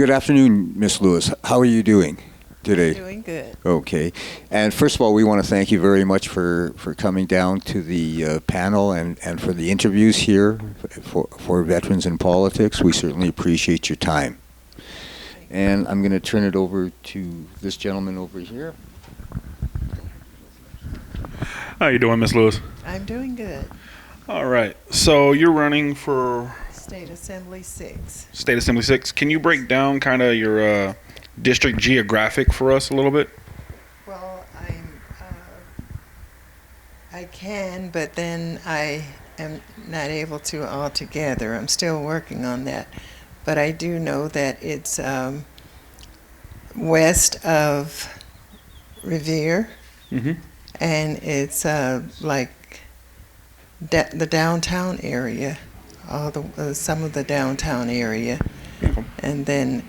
Good afternoon, Miss Lewis. How are you doing today? Doing good. Okay. And first of all, we want to thank you very much for coming down to the panel and for the interviews here for Veterans in Politics. We certainly appreciate your time. And I'm going to turn it over to this gentleman over here. How you doing, Miss Lewis? I'm doing good. All right. So you're running for State Assembly 6. State Assembly 6. Can you break down kind of your district geographic for us a little bit? Well, I can, but then I am not able to altogether. I'm still working on that. But I do know that it's west of Revere, and it's like the downtown area, some of the downtown area, and then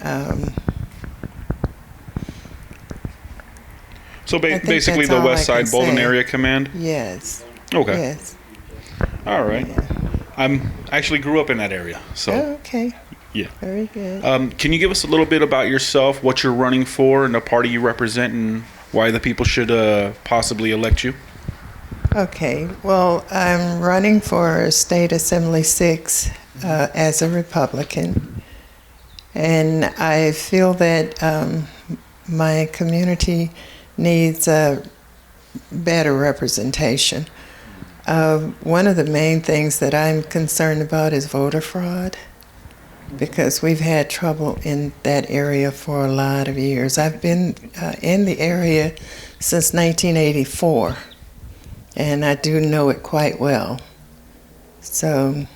so basically the West Side Bolden Area Command? Yes. Okay. Yes. All right. Yeah. I'm actually grew up in that area, so. Okay. Yeah. Very good. Can you give us a little bit about yourself, what you're running for, and the party you represent, and why the people should possibly elect you? Okay. Well, I'm running for State Assembly 6 as a Republican, and I feel that my community needs a better representation. One of the main things that I'm concerned about is voter fraud, because we've had trouble in that area for a lot of years. I've been in the area since 1984, and I do know it quite well. So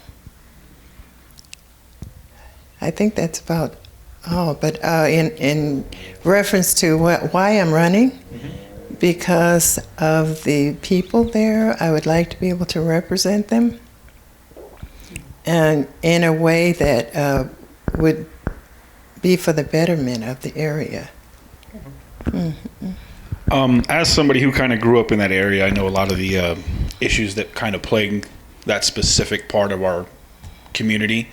I think that's about all. But in reference to why I'm running, because of the people there, I would like to be able to represent them and in a way that would be for the betterment of the area. As somebody who kind of grew up in that area, I know a lot of the issues that kind of plague that specific part of our community.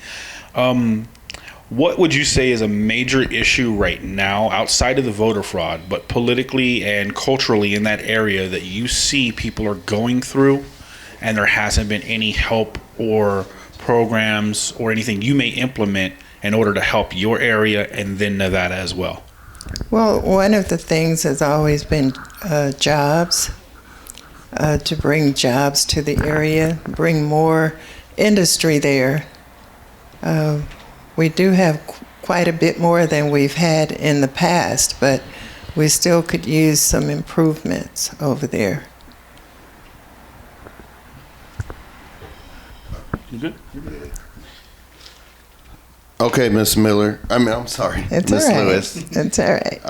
What would you say is a major issue right now outside of the voter fraud, but politically and culturally in that area that you see people are going through and there hasn't been any help or programs or anything you may implement in order to help your area and then Nevada as well? Well, one of the things has always been jobs, to bring jobs to the area, bring more industry there. We do have quite a bit more than we've had in the past, but we still could use some improvements over there. You good? Okay, Miss Miller. I'm sorry, It's Miss all right. Lewis. It's all right.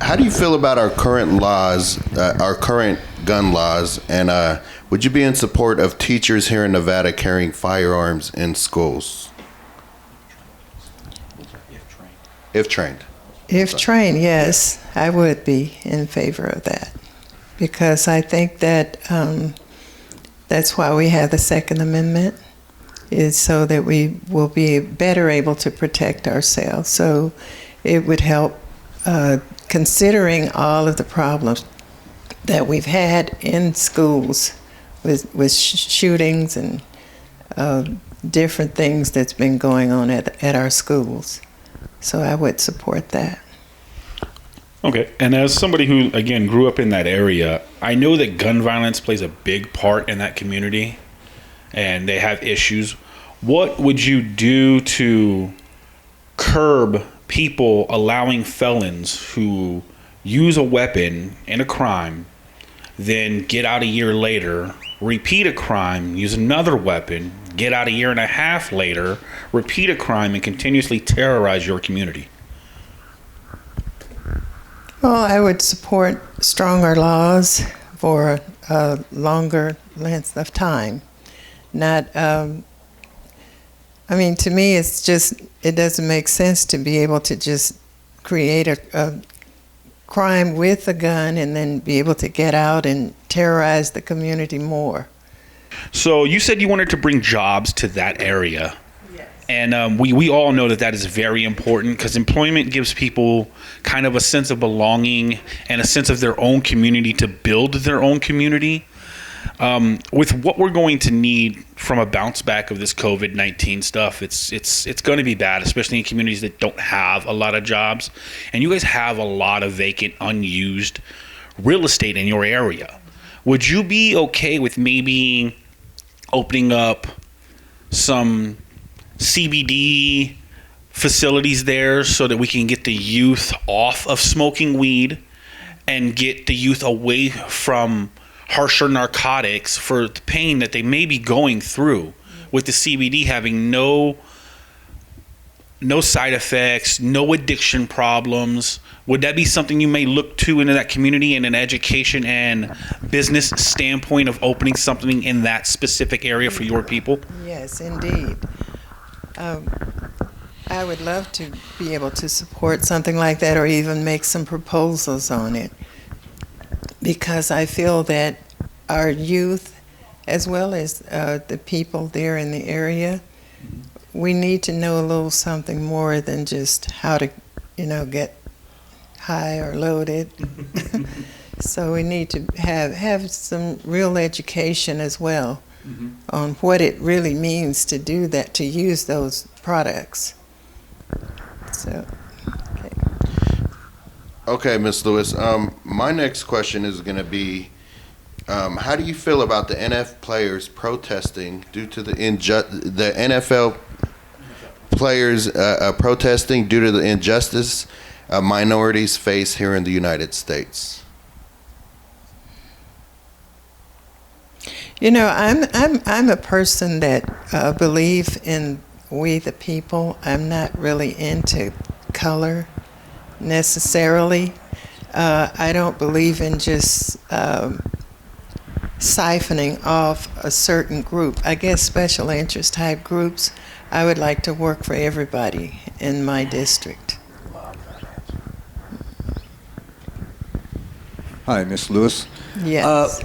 How do you feel about our current laws, our current gun laws, and would you be in support of teachers here in Nevada carrying firearms in schools? If trained. If trained, yes, I would be in favor of that, because I think that that's why we have the Second Amendment, is so that we will be better able to protect ourselves. So it would help, considering all of the problems that we've had in schools with shootings and different things that's been going on at our schools. So I would support that. Okay. And as somebody who, again, grew up in that area, I know that gun violence plays a big part in that community and they have issues. What would you do to curb people allowing felons who use a weapon in a crime, then get out a year later, repeat a crime, use another weapon, get out a year and a half later, repeat a crime, and continuously terrorize your community? Well, I would support stronger laws for a longer length of time. Not, I mean, to me, it's just, it doesn't make sense to be able to just create a crime with a gun and then be able to get out and terrorize the community more. So you said you wanted to bring jobs to that area. Yes. And we all know that is very important, because employment gives people kind of a sense of belonging and a sense of their own community to build their own community. With what we're going to need from a bounce back of this COVID-19 stuff, it's going to be bad, especially in communities that don't have a lot of jobs. And you guys have a lot of vacant, unused real estate in your area. Would you be okay with maybe opening up some CBD facilities there so that we can get the youth off of smoking weed and get the youth away from harsher narcotics for the pain that they may be going through, with the CBD having no side effects, no addiction problems? Would that be something you may look to into that community in an education and business standpoint of opening something in that specific area for your people? Yes, indeed. I would love to be able to support something like that, or even make some proposals on it, because I feel that our youth, as well as the people there in the area, we need to know a little something more than just how to, get high or loaded. So we need to have some real education as well on what it really means to do that, to use those products. So, Okay, Ms. Lewis. My next question is going to be, how do you feel about the NFL players protesting due to the NFL players protesting due to the injustice minorities face here in the United States? I'm a person that believe in we the people. I'm not really into color necessarily. I don't believe in just siphoning off a certain group. I guess special interest type groups, I would like to work for everybody in my district. Hi, Ms. Lewis. Yes.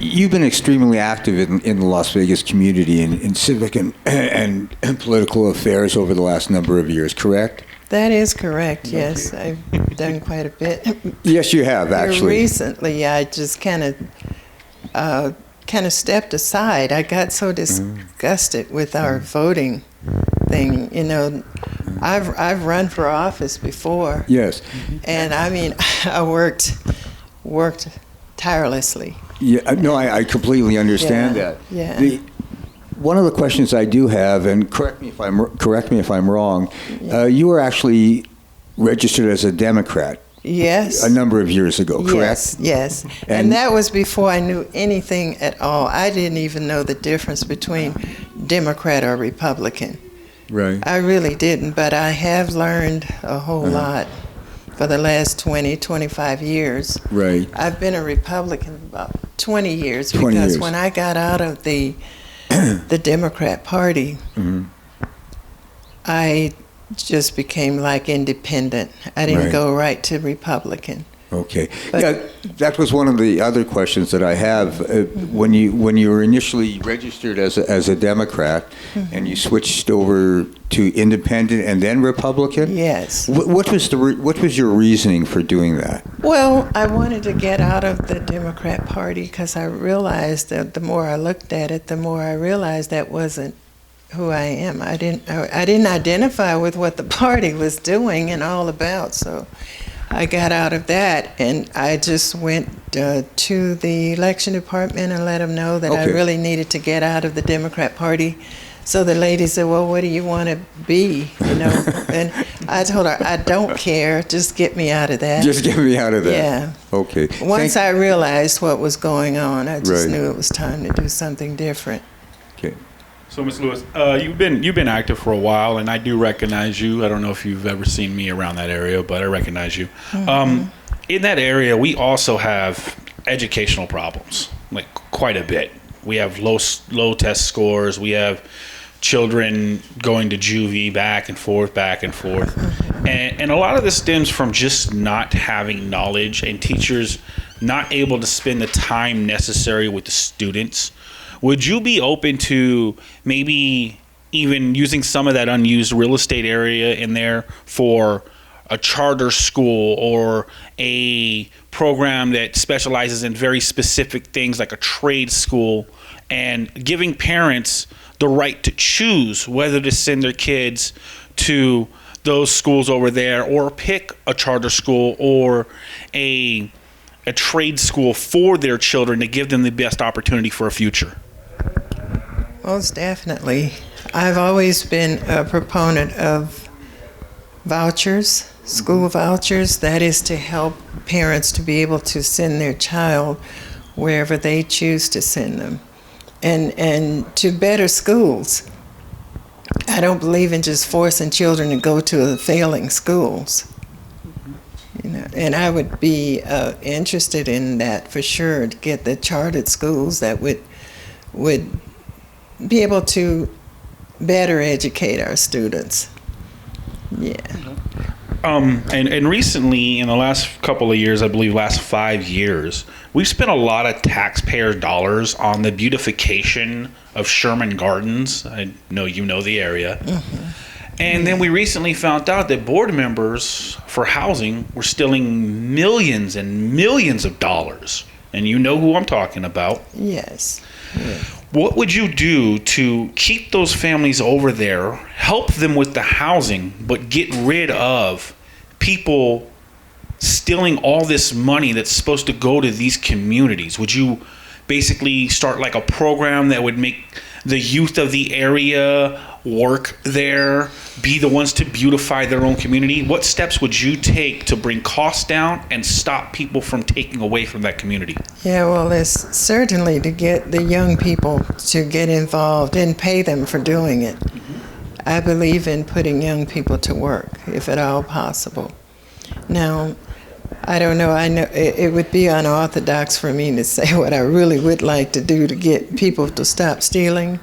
You've been extremely active in the Las Vegas community in civic and political affairs over the last number of years, correct? That is correct, yes. I've done quite a bit. Yes, you have, actually. Recently, I just kind of stepped aside. I got so disgusted with our voting thing. I've run for office before. Yes. And I mean, I worked tirelessly. Yeah, no, I completely understand that. Yeah. One of the questions I do have, and correct me if I'm wrong, you were actually registered as a Democrat. Yes. A number of years ago, correct? Yes. And that was before I knew anything at all. I didn't even know the difference between Democrat or Republican. Right. I really didn't, but I have learned a whole lot for the last 25 years. Right. I've been a Republican about 20 years 20 because years. when I got out of the Democrat Party, I just became like independent. I didn't go right to Republican. Okay. But, yeah, that was one of the other questions that I have. When you were initially registered as a Democrat and you switched over to independent and then Republican. Yes. What was your reasoning for doing that? Well, I wanted to get out of the Democrat Party because I realized that the more I looked at it, the more I realized that wasn't who I am. I didn't identify with what the party was doing and all about, so I got out of that, and I just went to the election department and let them know that I really needed to get out of the Democrat Party. So the lady said, well, what do you want to be, And I told her, I don't care, just get me out of that. Just get me out of that. Yeah. Okay. Once I realized what was going on, I just knew it was time to do something different. Okay. So, Ms. Lewis, you've been active for a while, and I do recognize you. I don't know if you've ever seen me around that area, but I recognize you. In that area, we also have educational problems, like quite a bit. We have low test scores. We have children going to juvie back and forth. And a lot of this stems from just not having knowledge and teachers not able to spend the time necessary with the students. Would you be open to maybe even using some of that unused real estate area in there for a charter school or a program that specializes in very specific things like a trade school, and giving parents the right to choose whether to send their kids to those schools over there or pick a charter school or a trade school for their children to give them the best opportunity for a future. Most definitely. I've always been a proponent of vouchers, school vouchers. That is to help parents to be able to send their child wherever they choose to send them, and to better schools. I don't believe in just forcing children to go to the failing schools. You know, and I would be interested in that for sure, to get the chartered schools that would be able to better educate our students. Yeah. And recently, in the last couple of years, I believe last 5 years, we've spent a lot of taxpayer dollars on the beautification of Sherman Gardens. I know you know the area. Mm-hmm. And then we recently found out that board members for housing were stealing millions and millions of dollars. And you know who I'm talking about. Yes. Yes. What would you do to keep those families over there, help them with the housing, but get rid of people stealing all this money that's supposed to go to these communities? Would you basically start like a program that would make the youth of the area work there, be the ones to beautify their own community? What steps would you take to bring costs down and stop people from taking away from that community? Yeah, well, it's certainly to get the young people to get involved and pay them for doing it. Mm-hmm. I believe in putting young people to work, if at all possible. Now, I don't know, I know it would be unorthodox for me to say what I really would like to do to get people to stop stealing.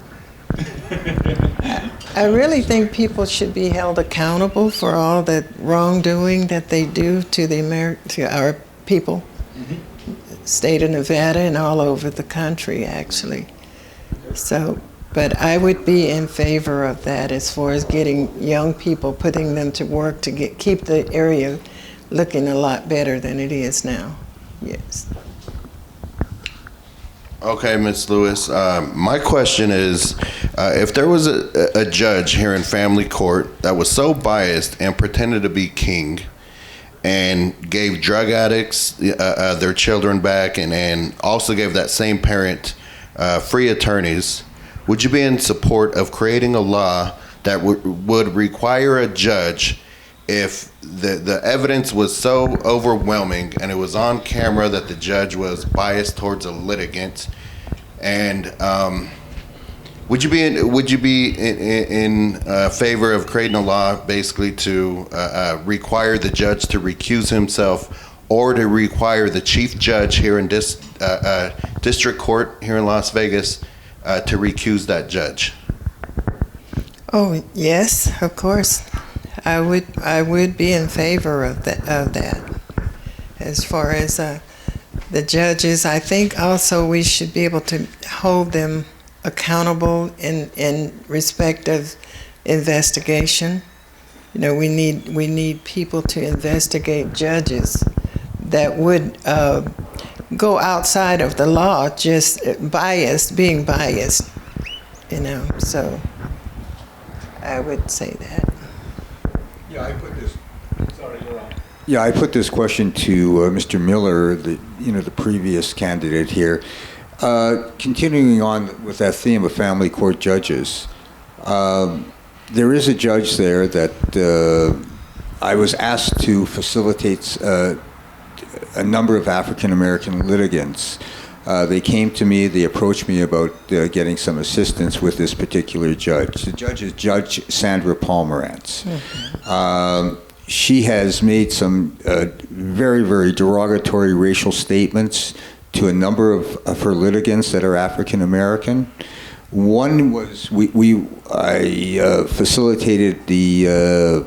I really think people should be held accountable for all the wrongdoing that they do to our people, mm-hmm. State of Nevada and all over the country, actually. So, but I would be in favor of that as far as getting young people, putting them to work to keep the area looking a lot better than it is now. Yes. Okay, Ms. Lewis. My question is, if there was a judge here in family court that was so biased and pretended to be king and gave drug addicts their children back and also gave that same parent free attorneys, would you be in support of creating a law that would require a judge, if the evidence was so overwhelming and it was on camera that the judge was biased towards a litigant, and would you be in favor of creating a law basically to require the judge to recuse himself, or to require the chief judge here in this district court here in Las Vegas to recuse that judge? Oh yes, of course. I would be in favor of that. As far as the judges, I think also we should be able to hold them accountable in respect of investigation. You know, we need people to investigate judges that would go outside of the law, just being biased. You know, so I would say that. Yeah, I put this question to Mr. Miller, the previous candidate here. Continuing on with that theme of family court judges, there is a judge there that I was asked to facilitate a number of African American litigants. They came to me, they approached me about getting some assistance with this particular judge. The judge is Judge Sandra Pomerantz. Mm-hmm. She has made some very, very derogatory racial statements to a number of her litigants that are African American. One was, I facilitated the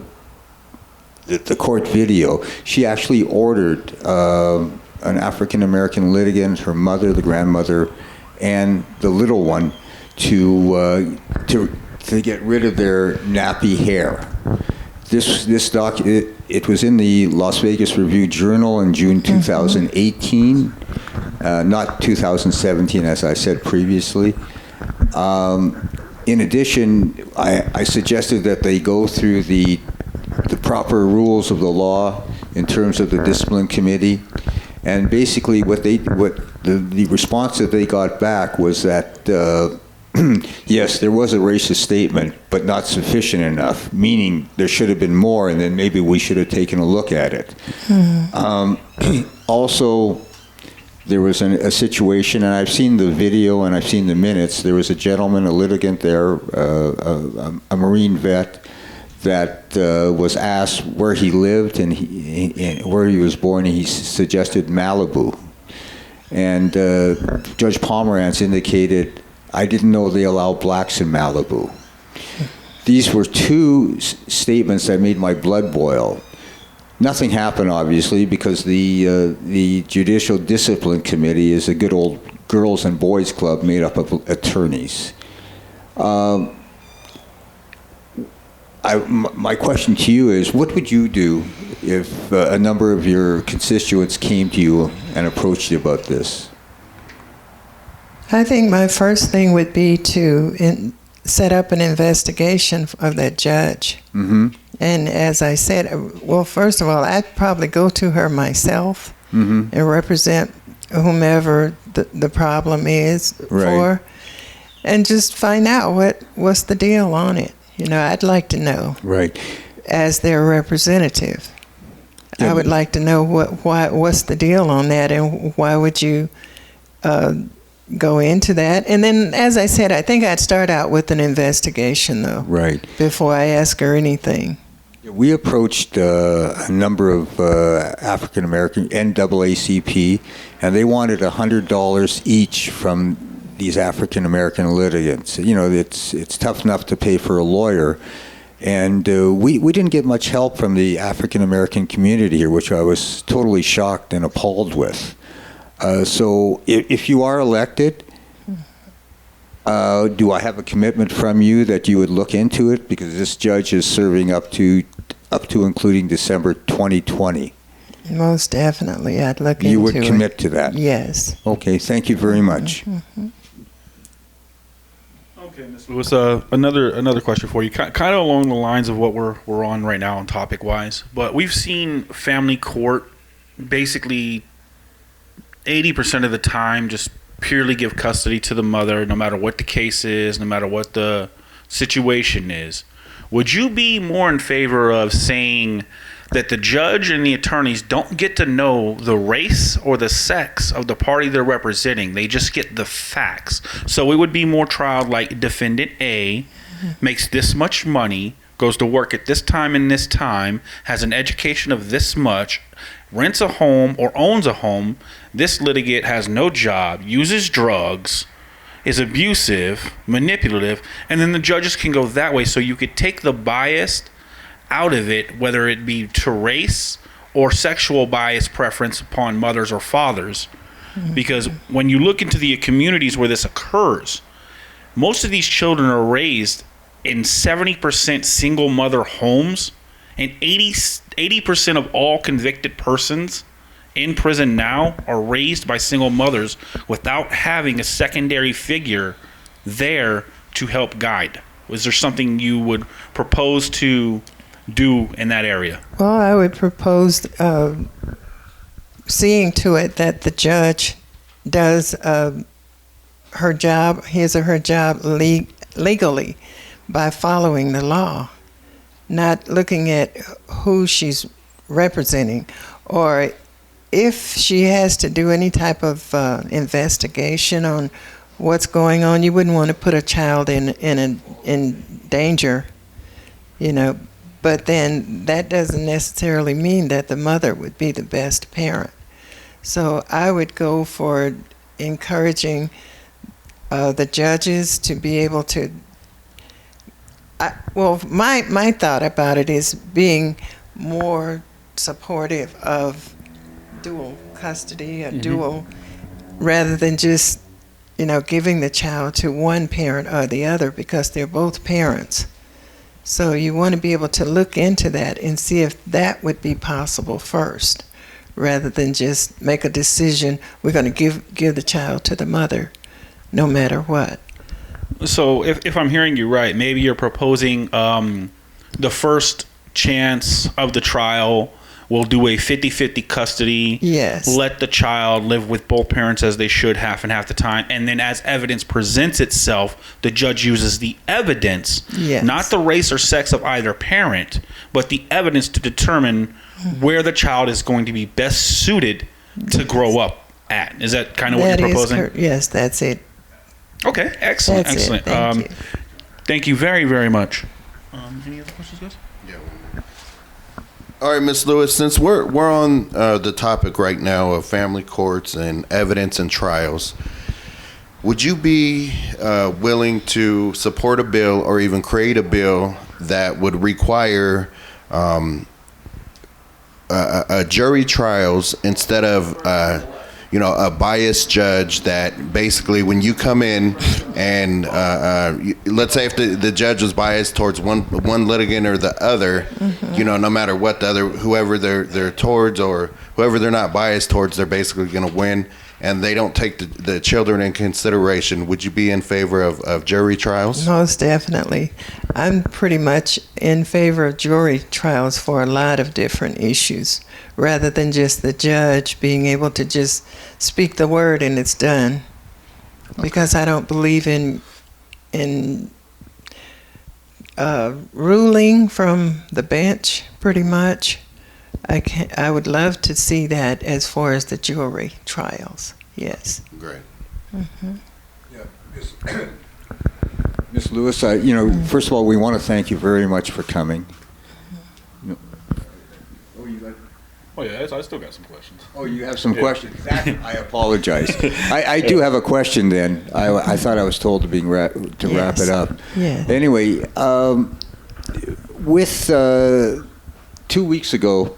court video. She actually ordered an African American litigant, her mother, the grandmother, and the little one to to get rid of their nappy hair. It was in the Las Vegas Review-Journal in June 2018, not 2017, as I said previously. In addition, I suggested that they go through the proper rules of the law in terms of the discipline committee, and basically the response that they got back was that yes, there was a racist statement, but not sufficient enough, meaning there should have been more, and then maybe we should have taken a look at it. Also, there was a situation, and I've seen the video and I've seen the minutes. There was a gentleman, a litigant there, a Marine vet, that was asked where he lived and where he was born, and he suggested Malibu. And Judge Pomerantz indicated, I didn't know they allow blacks in Malibu. These were two statements that made my blood boil. Nothing happened, obviously, because the Judicial Discipline Committee is a good old girls and boys club made up of attorneys. My question to you is, what would you do if a number of your constituents came to you and approached you about this? I think my first thing would be to set up an investigation of that judge. Mm-hmm. And as I said, well, first of all, I'd probably go to her myself and represent whomever the problem is for, and just find out what's the deal on it. You know, I'd like to know. Right. As their representative, I would like to know what's the deal on that, and why would you go into that. And then, as I said, I think I'd start out with an investigation, though. Right. Before I ask her anything. We approached a number of African American NAACP, and they wanted $100 each from these African American litigants. You know, it's tough enough to pay for a lawyer, and we didn't get much help from the African American community here, which I was totally shocked and appalled with. So if you are elected, do I have a commitment from you that you would look into it? Because this judge is serving up to including December 2020. Most definitely, I'd look into it. You would commit to that? Yes. Okay, thank you very much. Mm-hmm. Okay, Ms. Lewis, another question for you, kind of along the lines of what we're on right now, on topic-wise. But we've seen family court basically 80% of the time just purely give custody to the mother, no matter what the case is, no matter what the situation is. Would you be more in favor of saying that the judge and the attorneys don't get to know the race or the sex of the party they're representing? They just get the facts. So it would be more trial like defendant A makes this much money, goes to work at this time and this time, has an education of this much, rents a home or owns a home. This litigant has no job, uses drugs, is abusive, manipulative, and then the judges can go that way. So you could take the bias out of it, whether it be to race or sexual bias preference upon mothers or fathers. Because when you look into the communities where this occurs, most of these children are raised in 70% single mother homes, and 80% of all convicted persons in prison now are raised by single mothers without having a secondary figure there to help guide. Was there something you would propose to do in that area? Well, I would propose seeing to it that the judge does her job, his or her job legally by following the law, not looking at who she's representing, or if she has to do any type of investigation on what's going on. You wouldn't want to put a child in danger, you know. But then that doesn't necessarily mean that the mother would be the best parent. So I would go for encouraging the judges to be able to. My thought about it is being more supportive of dual custody, or dual, rather than just giving the child to one parent or the other because they're both parents. So you want to be able to look into that and see if that would be possible first, rather than just make a decision, we're going to give the child to the mother no matter what. So if I'm hearing you right, maybe you're proposing the first chance of the trial will do a 50-50 custody. Yes. Let the child live with both parents as they should half and half the time. And then as evidence presents itself, the judge uses the evidence, Yes. not the race or sex of either parent, but the evidence to determine where the child is going to be best suited to grow up at. Is that kind of what you're proposing? Yes, that's it. Okay, excellent, That's excellent. it. Thank you. Thank you very, very much. Any other questions, guys? All right, Ms. Lewis, since we're on the topic right now of family courts and evidence and trials, would you be willing to support a bill or even create a bill that would require a jury trials instead of a biased judge, that basically when you come in and let's say if the judge was biased towards one litigant or the other, no matter what the other, whoever they're towards or whoever they're not biased towards, they're basically going to win, and they don't take the children in consideration. Would you be in favor of jury trials? Most definitely. I'm pretty much in favor of jury trials for a lot of different issues, rather than just the judge being able to just speak the word and it's done. Because I don't believe in ruling from the bench, pretty much. I would love to see that as far as the jury trials. Yes. Great. Yeah, Ms. Lewis, first of all, we want to thank you very much for coming. Oh, yeah, I still got some questions. Oh, you have some questions? I apologize. I do have a question then. I thought I was told to wrap it up. Yeah. Anyway, with 2 weeks ago,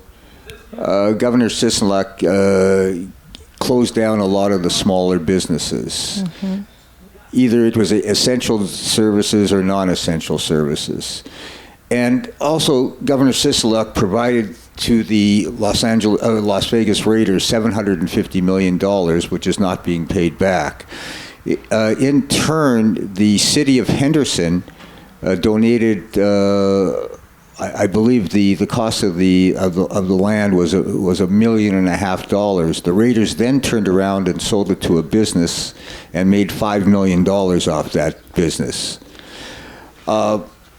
Governor Sisolak closed down a lot of the smaller businesses. Mm-hmm. Either it was essential services or non-essential services. And also, Governor Sisolak provided to the Las Vegas Raiders $750 million, which is not being paid back. In turn, the city of Henderson donated, I believe the cost of the land was $1.5 million. The Raiders then turned around and sold it to a business and made $5 million off that business.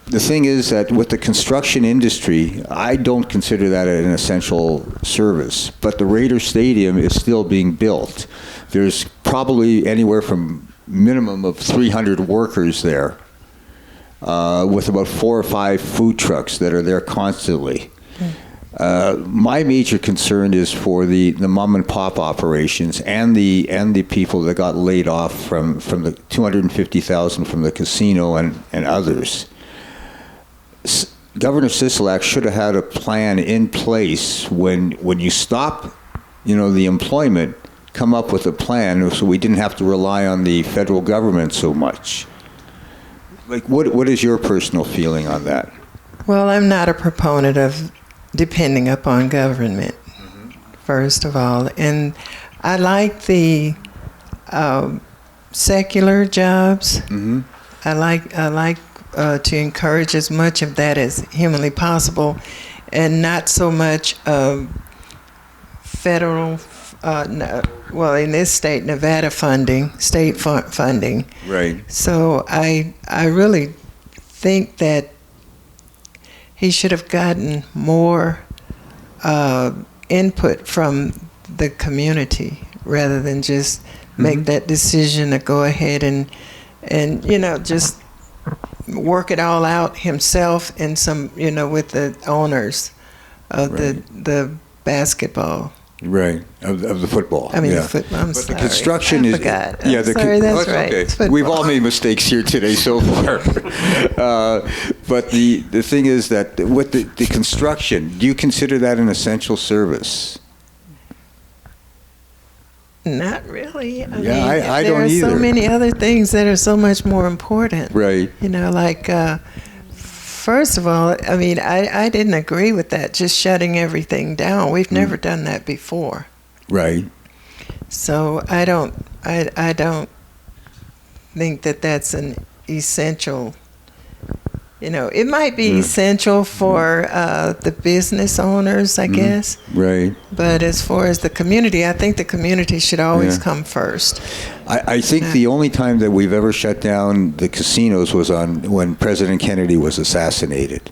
The thing is that with the construction industry, I don't consider that an essential service, but the Raider Stadium is still being built. There's probably anywhere from minimum of 300 workers there, with about 4 or 5 food trucks that are there constantly. My major concern is for the mom and pop operations and the people that got laid off from the $250,000 from the casino and others. Governor Sisolak should have had a plan in place when you stop, the employment, come up with a plan so we didn't have to rely on the federal government so much. Like, what is your personal feeling on that? Well, I'm not a proponent of depending upon government, first of all. And I like the secular jobs. Mm-hmm. I like to encourage as much of that as humanly possible, and not so much federal, in this state, Nevada state funding. Right. So I really think that he should have gotten more input from the community rather than just make that decision to go ahead and just work it all out himself and with the owners of the basketball. Right, of the football. I mean, yeah. the football. I'm but sorry. The construction is. Forgot. Yeah, sorry, that's right. Okay. We've all made mistakes here today so far. But the thing is that with the construction, do you consider that an essential service? Not really. I Yeah, mean, I there don't are so either. many other things that are so much more important. Right. You know, like, first of all, I mean, I didn't agree with that, just shutting everything down. We've never done that before. Right. So I don't think that that's an essential. You know, it might be essential for the business owners, I guess. Right. But as far as the community, I think the community should always Yeah. come first. I think the only time that we've ever shut down the casinos was when President Kennedy was assassinated.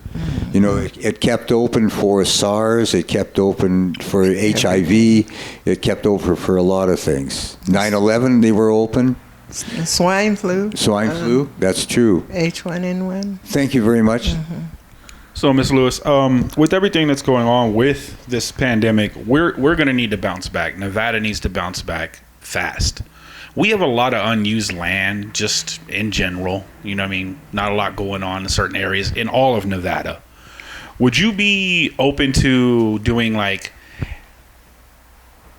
You know, it kept open for SARS, it kept open for HIV, it kept open for a lot of things. 9/11, they were open. Swine flu. Swine flu, that's true. H1N1. Thank you very much. So, Ms. Lewis, with everything that's going on with this pandemic, we're going to need to bounce back. Nevada needs to bounce back fast. We have a lot of unused land just in general. You know what I mean? Not a lot going on in certain areas in all of Nevada. Would you be open to doing like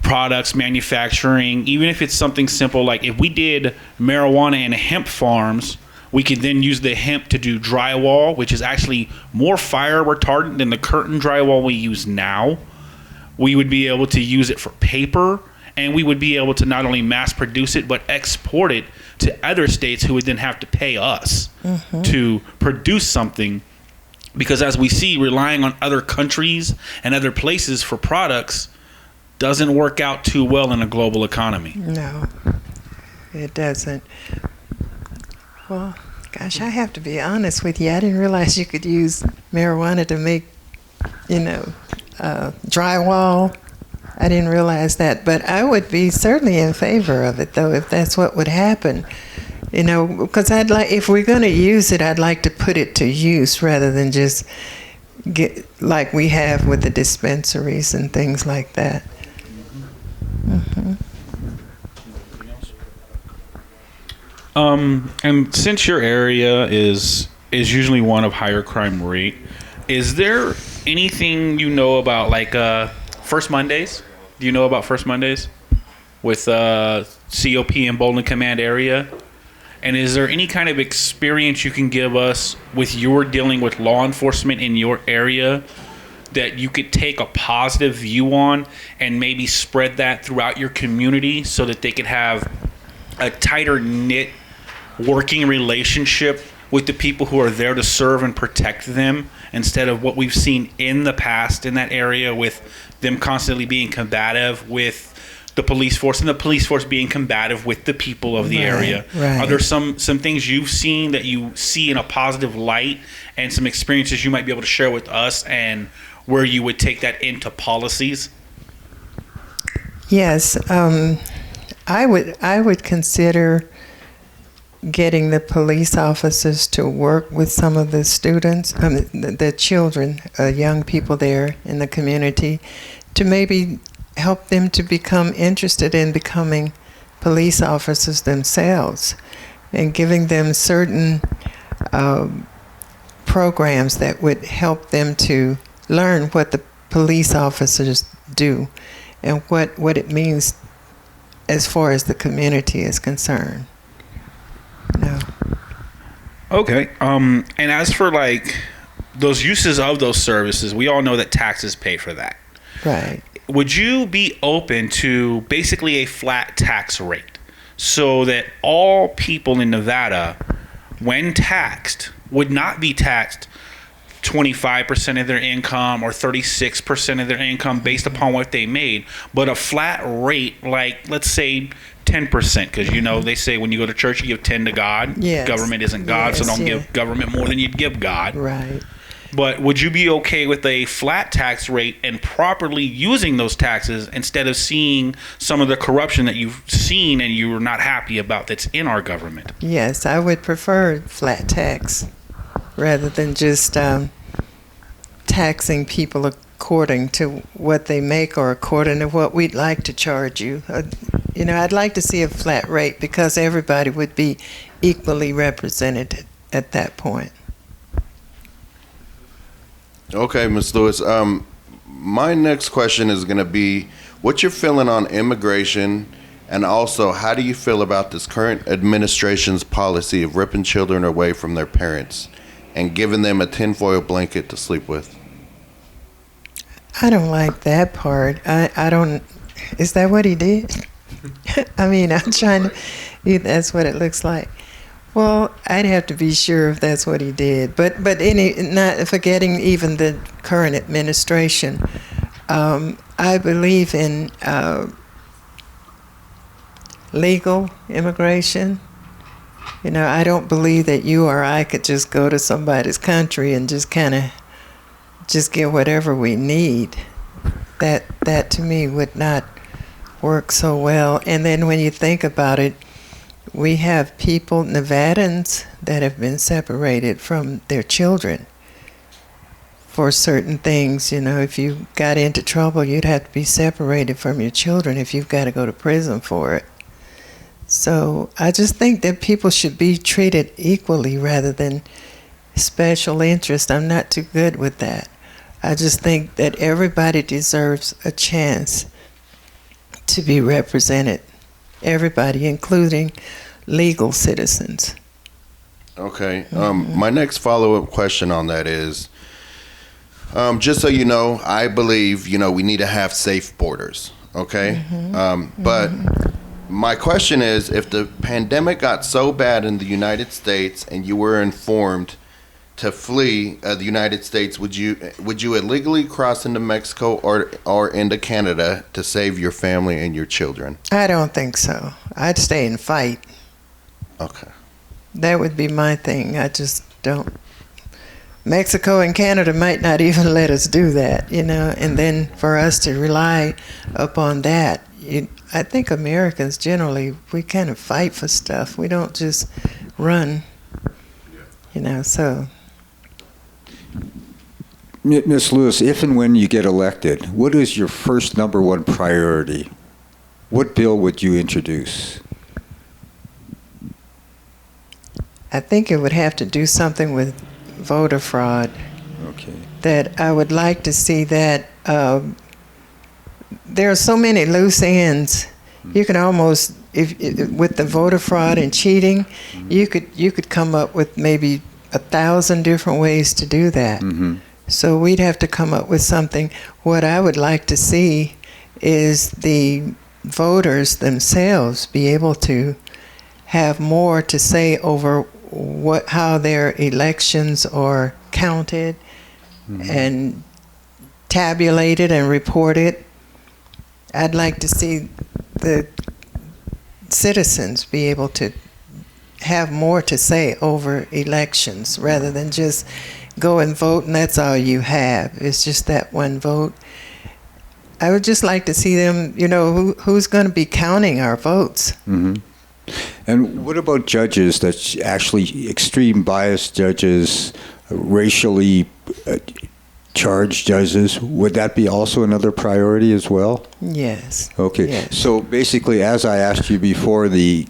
products, manufacturing, even if it's something simple like if we did marijuana and hemp farms, we could then use the hemp to do drywall, which is actually more fire retardant than the curtain drywall we use now. We would be able to use it for paper, and we would be able to not only mass produce it, but export it to other states who would then have to pay us to produce something. Because as we see, relying on other countries and other places for products doesn't work out too well in a global economy. No, it doesn't. Well, gosh, I have to be honest with you. I didn't realize you could use marijuana to make, drywall. I didn't realize that. But I would be certainly in favor of it, though, if that's what would happen. You know, because if we're going to use it, I'd like to put it to use rather than just get like we have with the dispensaries and things like that. And since your area is usually one of higher crime rate, is there anything you know about like First Mondays? Do you know about First Mondays with COP and Bolden Command area? And is there any kind of experience you can give us with your dealing with law enforcement in your area that you could take a positive view on and maybe spread that throughout your community so that they could have a tighter knit working relationship with the people who are there to serve and protect them, instead of what we've seen in the past in that area with them constantly being combative with the police force and the police force being combative with the people of the area. Right. Are there some things you've seen that you see in a positive light, and some experiences you might be able to share with us, and where you would take that into policies? Yes, I would consider getting the police officers to work with some of the students, the children, young people there in the community, to maybe help them to become interested in becoming police officers themselves, and giving them certain programs that would help them to learn what the police officers do and what it means as far as the community is concerned. No. Okay. And as for like those uses of those services, we all know that taxes pay for that. Right. Would you be open to basically a flat tax rate so that all people in Nevada, when taxed, would not be taxed 25% of their income or 36% of their income based upon what they made, but a flat rate, like let's say 10%, because they say when you go to church you give 10 to God. Yes. Government isn't God, so don't give government more than you'd give God. Right. But would you be okay with a flat tax rate and properly using those taxes instead of seeing some of the corruption that you've seen and you're not happy about that's in our government? Yes, I would prefer flat tax rather than just taxing people according to what they make or according to what we'd like to charge you. I'd like to see a flat rate because everybody would be equally represented at that point. Okay, Ms. Lewis. My next question is going to be, what's your feeling on immigration And also, how do you feel about this current administration's policy of ripping children away from their parents and giving them a tinfoil blanket to sleep with? I don't like that part. I don't. Is that what he did? I mean, I'm trying to. That's what it looks like. Well, I'd have to be sure if that's what he did. But not forgetting even the current administration. I believe in legal immigration. You know, I don't believe that you or I could just go to somebody's country and just kind of just get whatever we need. That to me would not work so well. And then when you think about it, we have people, Nevadans, that have been separated from their children for certain things. You know, if you got into trouble, you'd have to be separated from your children if you've got to go to prison for it. So I just think that people should be treated equally rather than special interest. I'm not too good with that. I just think that everybody deserves a chance to be represented. Everybody, including legal citizens. Okay. My next follow-up question on that is, just so you know, I believe, we need to have safe borders. Okay. But my question is, if the pandemic got so bad in the United States and you were informed to flee the United States, would you illegally cross into Mexico or into Canada to save your family and your children? I don't think so. I'd stay and fight. Okay. That would be my thing. I just don't. Mexico and Canada might not even let us do that, and then for us to rely upon that, I think Americans generally, we kind of fight for stuff. We don't just run, so. Ms. Lewis, if and when you get elected, what is your first number one priority? What bill would you introduce? I think it would have to do something with voter fraud. Okay. That I would like to see that there are so many loose ends. You can almost, if with the voter fraud and cheating, you could come up with maybe 1,000 different ways to do that. Mm-hmm. So we'd have to come up with something. What I would like to see is the voters themselves be able to have more to say over how their elections are counted and tabulated and reported. I'd like to see the citizens be able to have more to say over elections rather than just go and vote and that's all you have. It's just that one vote. I would just like to see them, who's going to be counting our votes. Mm-hmm. And what about judges that's actually extreme bias judges, racially charged judges? Would that be also another priority as well? Yes. Okay. Yes. So basically, as I asked you before, you're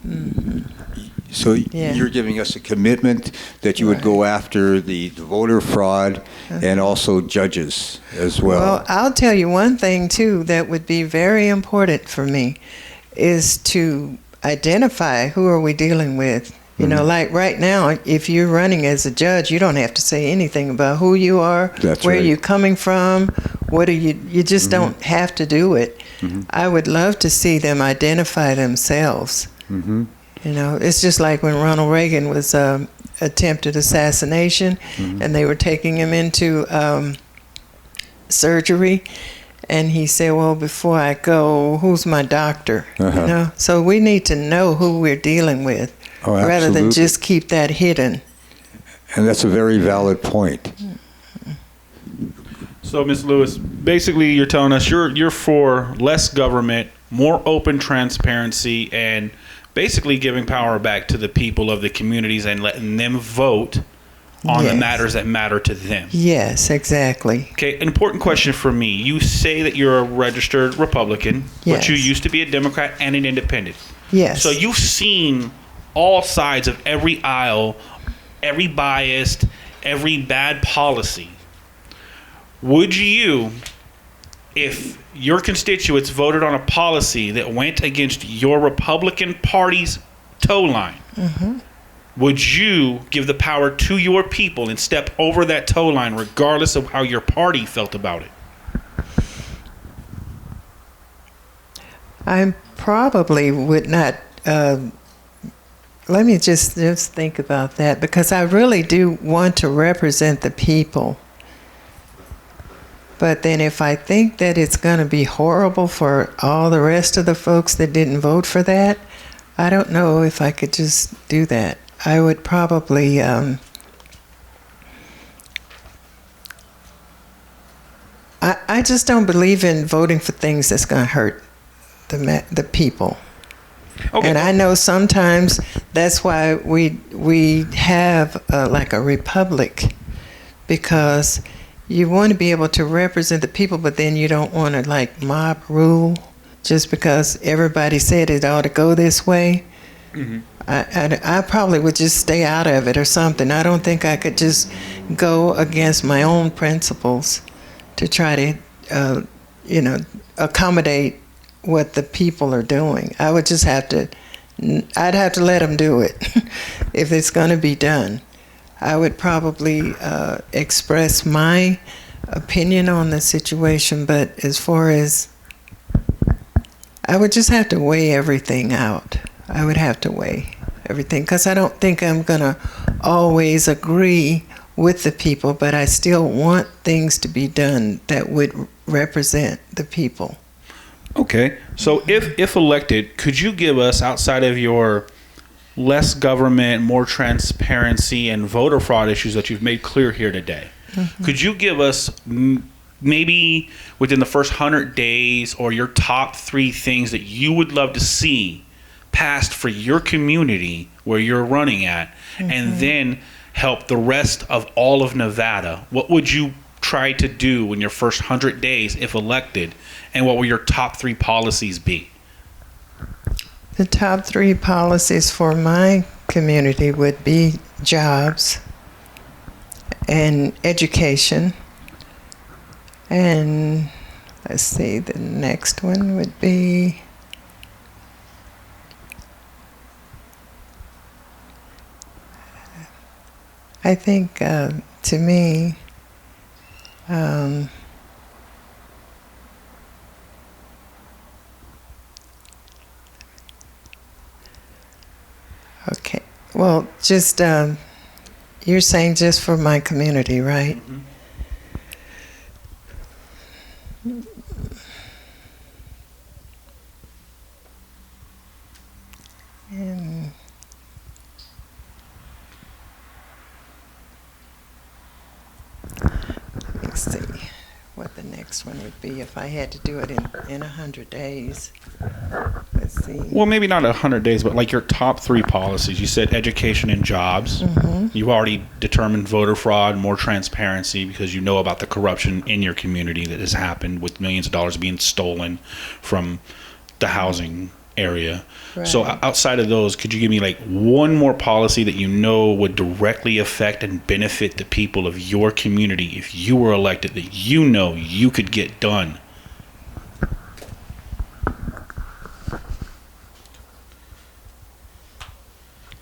giving us a commitment that you would go after the voter fraud and also judges as well. Well, I'll tell you one thing, too, that would be very important for me is to identify who are we dealing with. Like right now, if you're running as a judge, you don't have to say anything about who you are, where you're coming from, what are you just don't have to do it. I would love to see them identify themselves. It's just like when Ronald Reagan was attempted assassination and they were taking him into surgery. And he said, well, before I go, who's my doctor? So we need to know who we're dealing with rather than just keep that hidden. And that's a very valid point. So, Ms. Lewis, basically you're telling us you're for less government, more open transparency, and basically giving power back to the people of the communities and letting them vote on the matters that matter to them. Yes, exactly. Okay, an important question for me. You say that you're a registered Republican, but you used to be a Democrat and an independent. Yes. So you've seen all sides of every aisle, every biased, every bad policy. Would you, if your constituents voted on a policy that went against your Republican Party's tow line, would you give the power to your people and step over that tow line regardless of how your party felt about it? I probably would not. Let me just think about that, because I really do want to represent the people. But then if I think that it's going to be horrible for all the rest of the folks that didn't vote for that, I don't know if I could just do that. I would probably I just don't believe in voting for things that's going to hurt the people. Okay. And I know sometimes that's why we have like a republic, because you want to be able to represent the people, but then you don't want to like mob rule just because everybody said it ought to go this way. I probably would just stay out of it or something. I don't think I could just go against my own principles to try to, accommodate what the people are doing. I would just have to, I'd have to let them do it if it's going to be done. I would probably express my opinion on the situation, but as far as, I would just have to weigh everything out. I would have to weigh everything, because I don't think I'm going to always agree with the people, but I still want things to be done that would represent the people. Okay. So if elected, could you give us, outside of your less government, more transparency, and voter fraud issues that you've made clear here today, could you give us maybe within the first 100 days or your top 3 things that you would love to see passed for your community where you're running at, and then help the rest of all of Nevada? What would you try to do in your first 100 days if elected, and what will your top 3 policies be? The top 3 policies for my community would be jobs and education. And let's see, the next one would be I think to me, okay, well, just you're saying just for my community, right? And let's see what the next one would be if I had to do it in 100 days. Let's see. Well, maybe not 100 days, but like your top 3 policies. You said education and jobs. You've already determined voter fraud, more transparency, because you know about the corruption in your community that has happened with millions of dollars being stolen from the housing area. Right. So outside of those, could you give me like one more policy that you know would directly affect and benefit the people of your community if you were elected, that you know you could get done?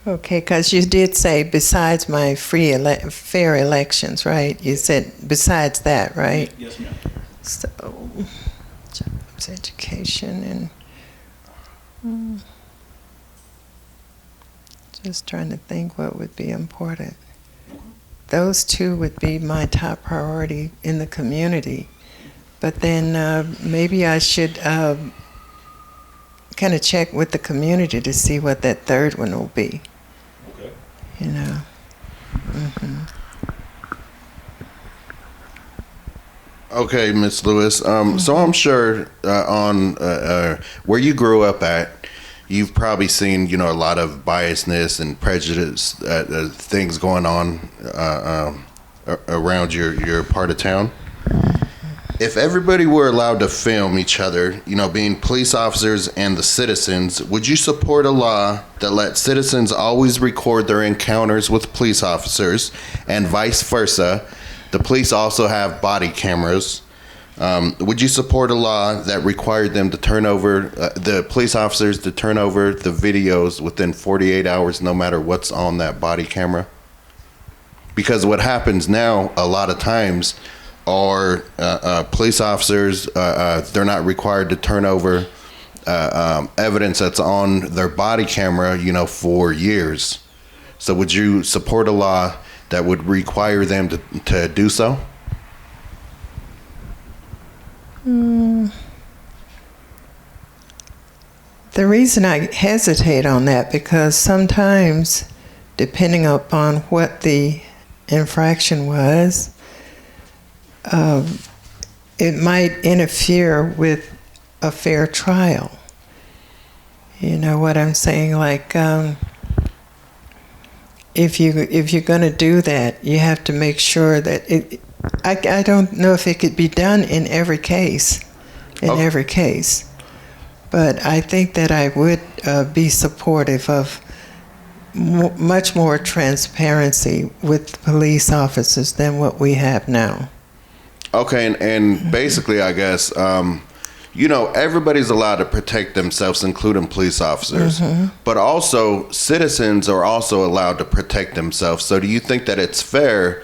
Okay, because you did say besides my fair elections, right? You said besides that, right? Yes, ma'am. So, jobs, education, and just trying to think what would be important. Those 2 would be my top priority in the community. But then maybe I should kind of check with the community to see what that 3rd one will be. Okay. You know. Okay, Miss Lewis. So I'm sure on where you grew up at, you've probably seen, a lot of biasness and prejudice, things going on around your part of town. If everybody were allowed to film each other, being police officers and the citizens, would you support a law that lets citizens always record their encounters with police officers and vice versa? The police also have body cameras. Would you support a law that required them to turn over, the police officers to turn over the videos within 48 hours, no matter what's on that body camera? Because what happens now, a lot of times, are police officers, they're not required to turn over evidence that's on their body camera, for years. So would you support a law that would require them to do so? The reason I hesitate on that, because sometimes, depending upon what the infraction was, it might interfere with a fair trial. You know what I'm saying? Like, if you're going to do that, you have to make sure that it. I don't know if it could be done in every case, but I think that I would be supportive of much more transparency with police officers than what we have now. Okay, and basically, I guess, everybody's allowed to protect themselves, including police officers. But also, citizens are also allowed to protect themselves. So do you think that it's fair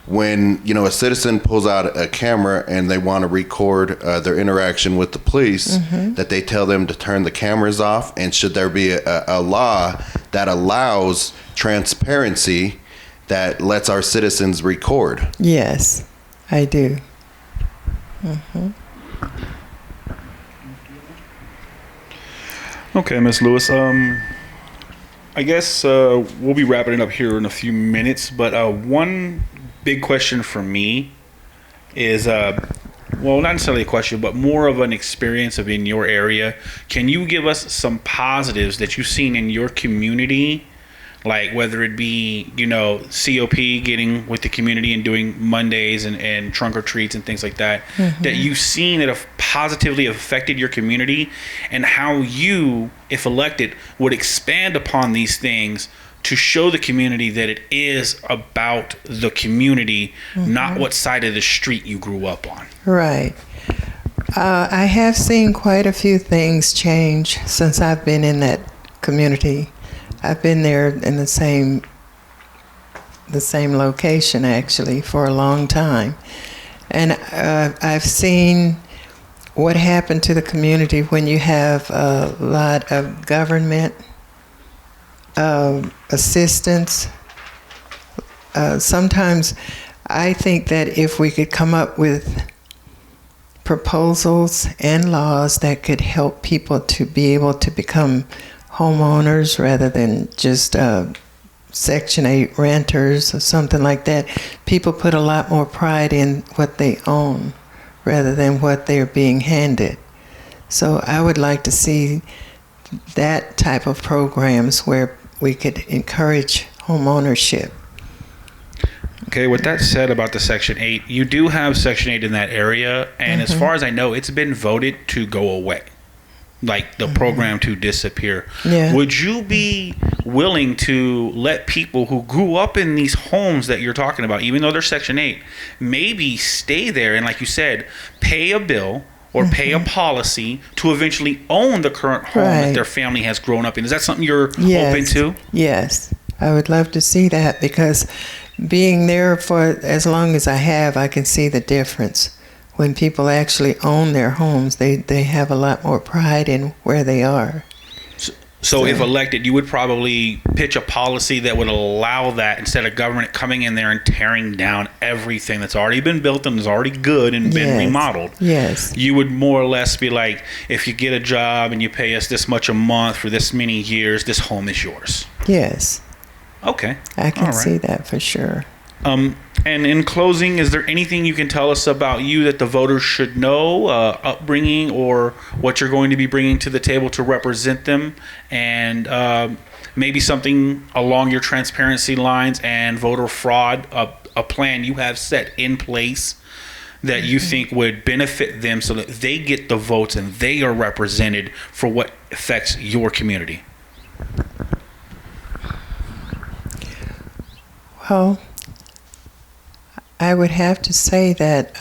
when, a citizen pulls out a camera and they want to record their interaction with the police, that they tell them to turn the cameras off? And should there be a law that allows transparency that lets our citizens record? Yes, I do. Okay, Ms. Lewis. I guess we'll be wrapping it up here in a few minutes, but one big question for me is, well, not necessarily a question, but more of an experience of in your area. Can you give us some positives that you've seen in your community, like whether it be, COP getting with the community and doing Mondays and trunk or treats and things like that, that you've seen that have positively affected your community, and how you, if elected, would expand upon these things to show the community that it is about the community, not what side of the street you grew up on. Right. I have seen quite a few things change since I've been in that community. I've been there in the same location, actually, for a long time. And I've seen what happened to the community when you have a lot of government assistance. Sometimes I think that if we could come up with proposals and laws that could help people to be able to become homeowners rather than just Section 8 renters or something like that, people put a lot more pride in what they own rather than what they're being handed. So I would like to see that type of programs where we could encourage home ownership. Okay, with that said about the Section 8, you do have Section 8 in that area, and as far as I know, it's been voted to go away, like the program to disappear. Yeah. Would you be willing to let people who grew up in these homes that you're talking about, even though they're Section 8, maybe stay there and, like you said, pay a bill or pay a policy to eventually own the current home that their family has grown up in? Is that something you're open to? Yes, I would love to see that, because being there for as long as I have, I can see the difference. When people actually own their homes, they have a lot more pride in where they are. So if elected, you would probably pitch a policy that would allow that, instead of government coming in there and tearing down everything that's already been built and is already good and been remodeled. Yes. You would more or less be like, if you get a job and you pay us this much a month for this many years, this home is yours. Yes. Okay. I can see that for sure. And in closing, is there anything you can tell us about you that the voters should know, upbringing, or what you're going to be bringing to the table to represent them, and maybe something along your transparency lines and voter fraud, a plan you have set in place that you think would benefit them so that they get the votes and they are represented for what affects your community? Well, I would have to say that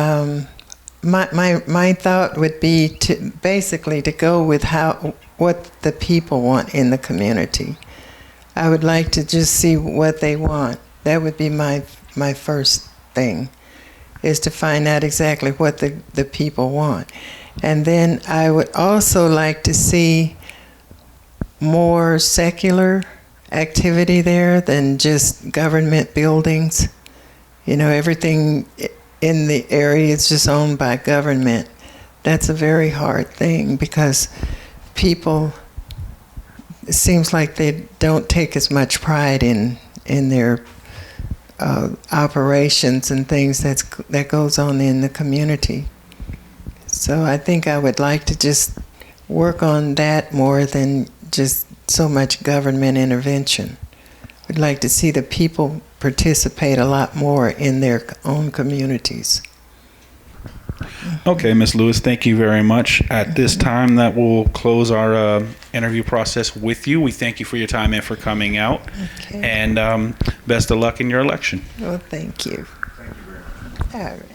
my thought would be to basically to go with what the people want in the community. I would like to just see what they want. That would be my first thing, is to find out exactly what the people want. And then I would also like to see more secular activity there than just government buildings. You know, everything in the area is just owned by government. That's a very hard thing because people, it seems like they don't take as much pride in their operations and things that goes on in the community. So I think I would like to just work on that more than just so much government intervention. I'd like to see the people participate a lot more in their own communities. Okay, Ms. Lewis, thank you very much. At this time, that will close our interview process with you. We thank you for your time and for coming out. Okay. And best of luck in your election. Well, thank you. Thank you very much. All right.